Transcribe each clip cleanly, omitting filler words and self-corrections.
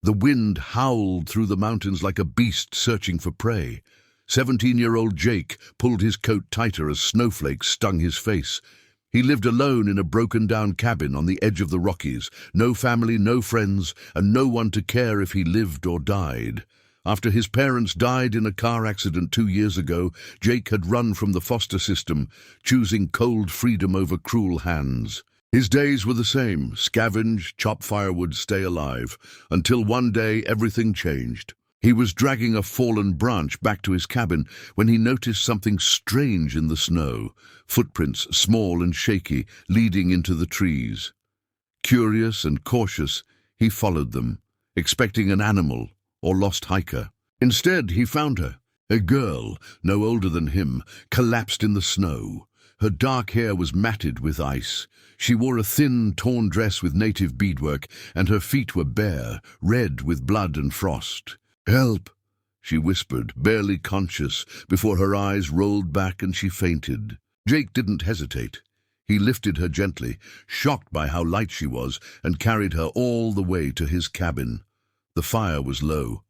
The wind howled through the mountains like a beast searching for prey. 17-year-old Jake pulled his coat tighter as snowflakes stung his face. He lived alone in a broken-down cabin on the edge of the Rockies. No family, no friends, and no one to care if he lived or died. After his parents died in a car accident 2 years ago, Jake had run from the foster system, choosing cold freedom over cruel hands. His days were the same: scavenge, chop firewood, stay alive, until one day everything changed. He was dragging a fallen branch back to his cabin when he noticed something strange in the snow, footprints small and shaky, leading into the trees. Curious and cautious, he followed them, expecting an animal or lost hiker. Instead, he found her, a girl, no older than him, collapsed in the snow. Her dark hair was matted with ice. She wore a thin, torn dress with native beadwork, and her feet were bare, red with blood and frost. "Help!" she whispered, barely conscious, before her eyes rolled back and she fainted. Jake didn't hesitate. He lifted her gently, shocked by how light she was, and carried her all the way to his cabin. The fire was low,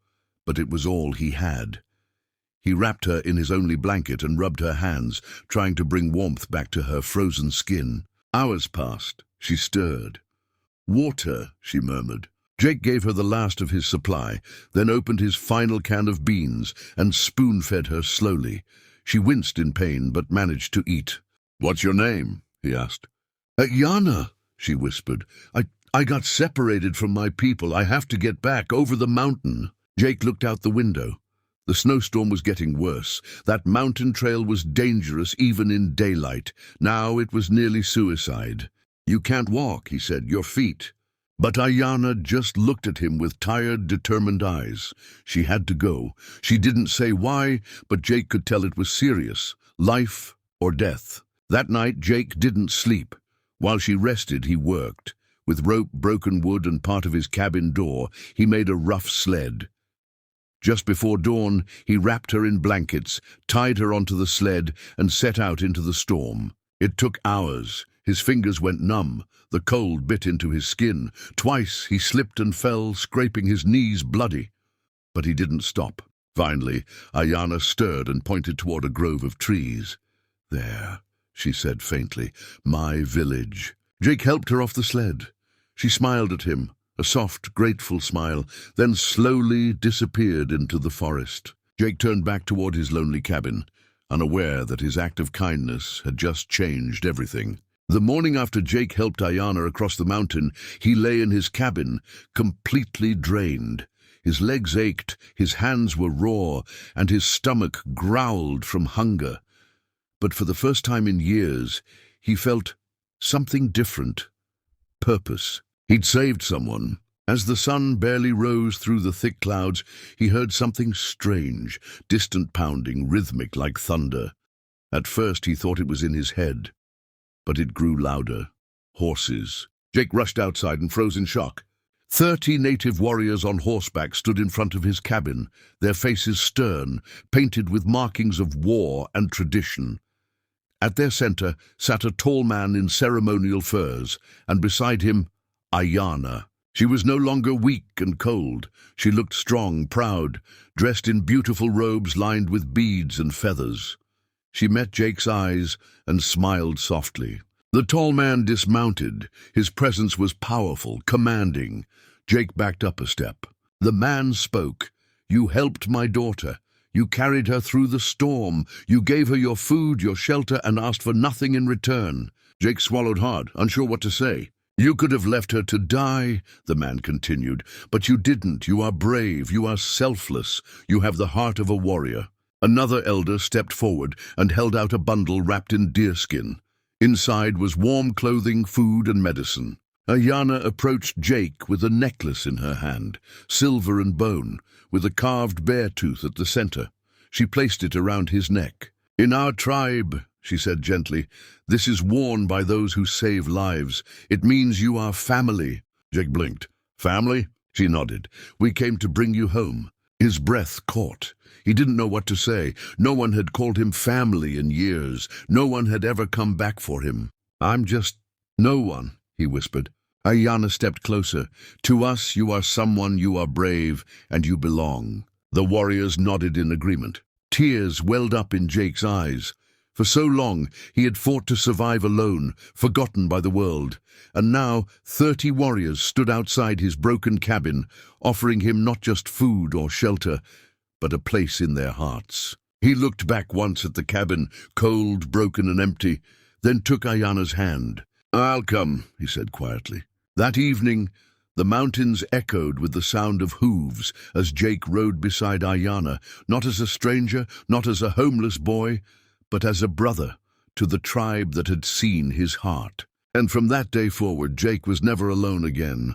but it was all he had. He wrapped her in his only blanket and rubbed her hands, trying to bring warmth back to her frozen skin. Hours passed. She stirred. "Water," she murmured. Jake gave her the last of his supply, then opened his final can of beans and spoon-fed her slowly. She winced in pain, but managed to eat. "What's your name?" he asked. "Yana," she whispered. I got separated from my people. I have to get back, over the mountain." Jake looked out the window. The snowstorm was getting worse. That mountain trail was dangerous even in daylight. Now it was nearly suicide. "You can't walk," he said, "your feet." But Ayana just looked at him with tired, determined eyes. She had to go. She didn't say why, but Jake could tell it was serious. Life or death. That night, Jake didn't sleep. While she rested, he worked. With rope, broken wood, and part of his cabin door, he made a rough sled. Just before dawn, he wrapped her in blankets, tied her onto the sled, and set out into the storm. It took hours. His fingers went numb. The cold bit into his skin. Twice he slipped and fell, scraping his knees bloody. But he didn't stop. Finally, Ayana stirred and pointed toward a grove of trees. "There," she said faintly, "my village." Jake helped her off the sled. She smiled at him, a soft, grateful smile, then slowly disappeared into the forest. Jake turned back toward his lonely cabin, unaware that his act of kindness had just changed everything. The morning after Jake helped Ayana across the mountain, he lay in his cabin, completely drained. His legs ached, his hands were raw, and his stomach growled from hunger. But for the first time in years, he felt something different. Purpose. He'd saved someone. As the sun barely rose through the thick clouds, he heard something strange, distant pounding, rhythmic like thunder. At first he thought it was in his head, but it grew louder. Horses. Jake rushed outside and froze in shock. 30 native warriors on horseback stood in front of his cabin, their faces stern, painted with markings of war and tradition. At their center sat a tall man in ceremonial furs, and beside him, Ayana. She was no longer weak and cold. She looked strong, proud, dressed in beautiful robes lined with beads and feathers. She met Jake's eyes and smiled softly. The tall man dismounted. His presence was powerful, commanding. Jake backed up a step. The man spoke. "You helped my daughter. You carried her through the storm. You gave her your food, your shelter, and asked for nothing in return." Jake swallowed hard, unsure what to say. "You could have left her to die," the man continued, "but you didn't. You are brave. You are selfless. You have the heart of a warrior." Another elder stepped forward and held out a bundle wrapped in deerskin. Inside was warm clothing, food, and medicine. Ayana approached Jake with a necklace in her hand, silver and bone, with a carved bear tooth at the center. She placed it around his neck. "In our tribe," she said gently, "this is worn by those who save lives. It means you are family." Jake blinked. "Family?" She nodded. "We came to bring you home." His breath caught. He didn't know what to say. No one had called him family in years. No one had ever come back for him. "I'm just no one," he whispered. Ayana stepped closer. To us, you are someone, you are brave, and you belong. The warriors nodded in agreement. Tears welled up in Jake's eyes. For so long, he had fought to survive alone, forgotten by the world. And now, 30 warriors stood outside his broken cabin, offering him not just food or shelter, but a place in their hearts. He looked back once at the cabin, cold, broken, and empty, then took Ayana's hand. "I'll come," he said quietly. That evening, the mountains echoed with the sound of hooves as Jake rode beside Ayana, not as a stranger, not as a homeless boy, but as a brother to the tribe that had seen his heart. And from that day forward, Jake was never alone again.